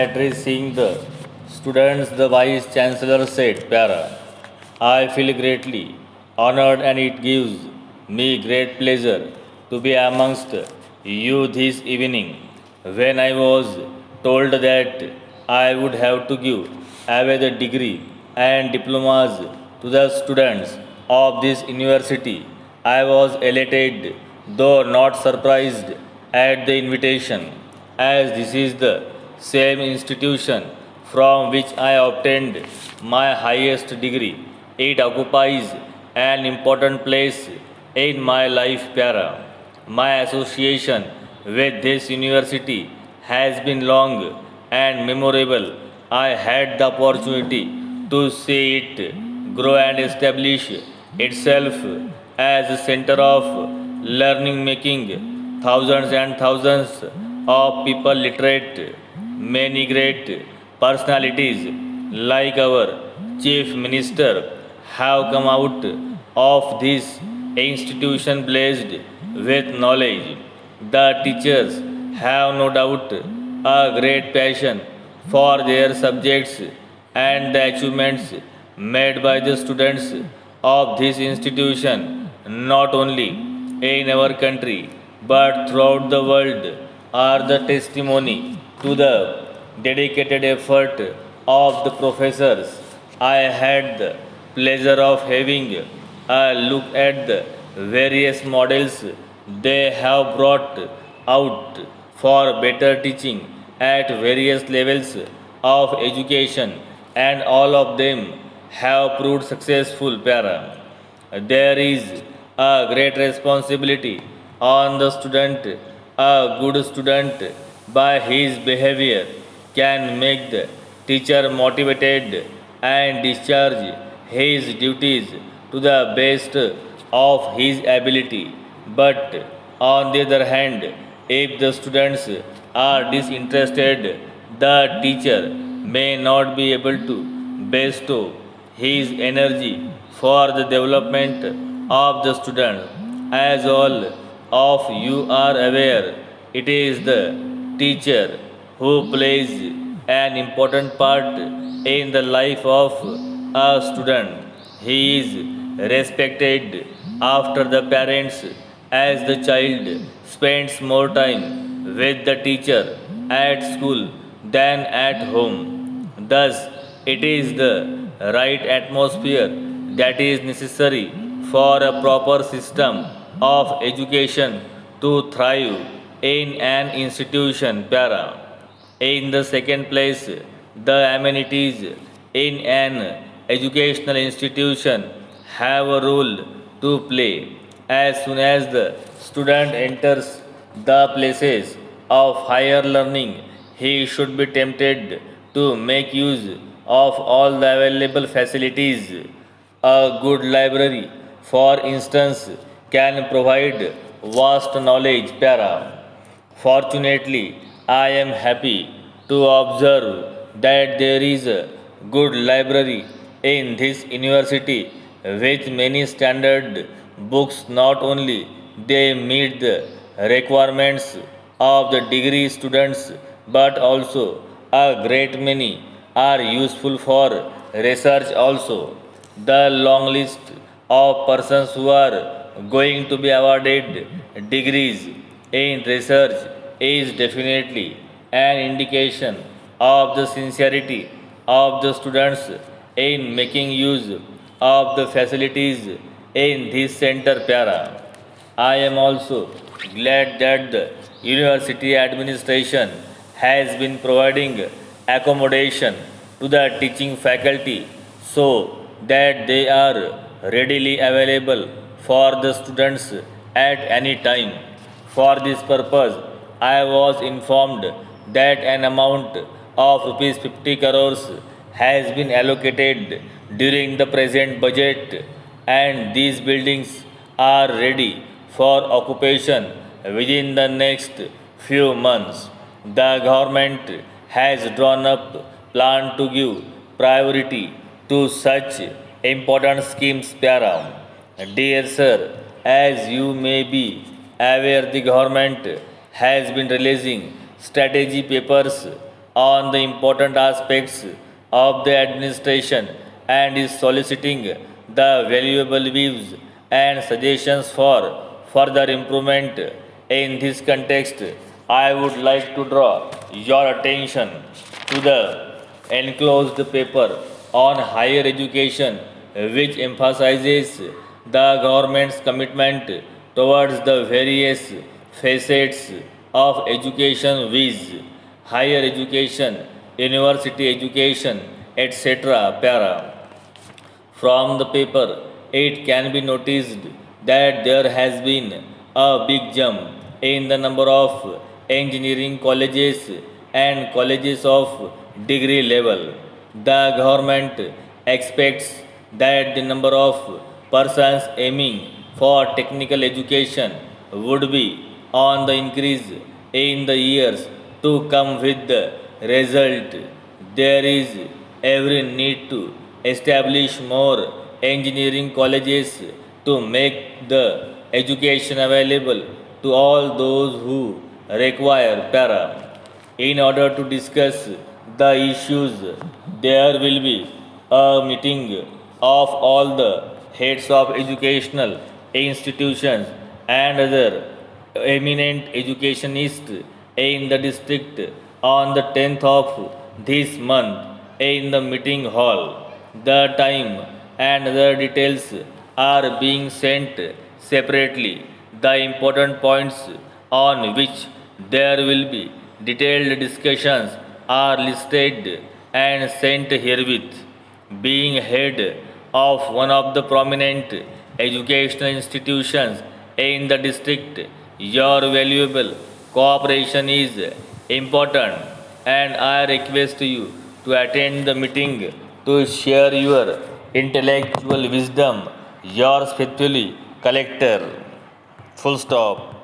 addressing the students, the Vice Chancellor said, Para, I feel greatly honored and it gives me great pleasure to be amongst you this evening. When I was told that I would have to give away the degree and diplomas to the students of this university, I was elated, though not surprised at the invitation, as this is the same institution from which I obtained my highest degree. It occupies an important place in my life, Pyara. My association with this university has been long and memorable. I had the opportunity to see it grow and establish itself as a center of learning, making thousands and thousands of people literate. Many great personalities like our chief minister have come out of this institution blessed with knowledge. The teachers have no doubt a great passion for their subjects, and the achievements made by the students of this institution, not only in our country but throughout the world, are the testimony to the dedicated effort of the professors. I had the pleasure of having a look at the various models they have brought out for better teaching at various levels of education, and all of them have proved successful. Para. There is a great responsibility on the student. A good student, by his behavior, can make the teacher motivated and discharge his duties to the best of his ability. But on the other hand, if the students are disinterested, the teacher may not be able to bestow his energy for the development of the student. As all of you are aware, it is the teacher who plays an important part in the life of a student. He is respected after the parents, as the child spends more time with the teacher at school than at home. Thus, it is the right atmosphere that is necessary for a proper system of education to thrive in an institution. Para. In the second place, the amenities in an educational institution have a role to play. As soon as the student enters the places of higher learning, he should be tempted to make use of all the available facilities. A good library, for instance, can provide vast knowledge. Para. Fortunately, I am happy to observe that there is a good library in this university with many standard books. Not only they meet the requirements of the degree students, but also a great many are useful for research also. The long list of persons who are going to be awarded degrees in research is definitely an indication of the sincerity of the students in making use of the facilities in this center. Para. I am also glad that the university administration has been providing accommodation to the teaching faculty so that they are readily available for the students at any time. For this purpose, I was informed that an amount of rupees 50 crores has been allocated during the present budget, and these buildings are ready for occupation within the next few months. The government has drawn up plan to give priority to such important schemes. Para. Dear sir, as you may be aware, the government has been releasing strategy papers on the important aspects of the administration and is soliciting the valuable views and suggestions for further improvement. In this context, I would like to draw your attention to the enclosed paper on higher education, which emphasizes the government's commitment towards the various facets of education, viz. higher education, university education, etc. Para. From the paper, it can be noticed that there has been a big jump in the number of engineering colleges and colleges of degree level. The government expects that the number of persons aiming for technical education would be on the increase in the years to come. With the result, there is every need to establish more engineering colleges to make the education available to all those who require. Para. In order to discuss the issues, there will be a meeting of all the heads of educational institutions and other eminent educationists in the district on the 10th of this month in the meeting hall. The time and other details are being sent separately. The important points on which there will be detailed discussions are listed and sent herewith. Being head of one of the prominent educational institutions in the district, your valuable cooperation is important, and I request you to attend the meeting to share your intellectual wisdom. Yours faithfully, Collector. Full stop.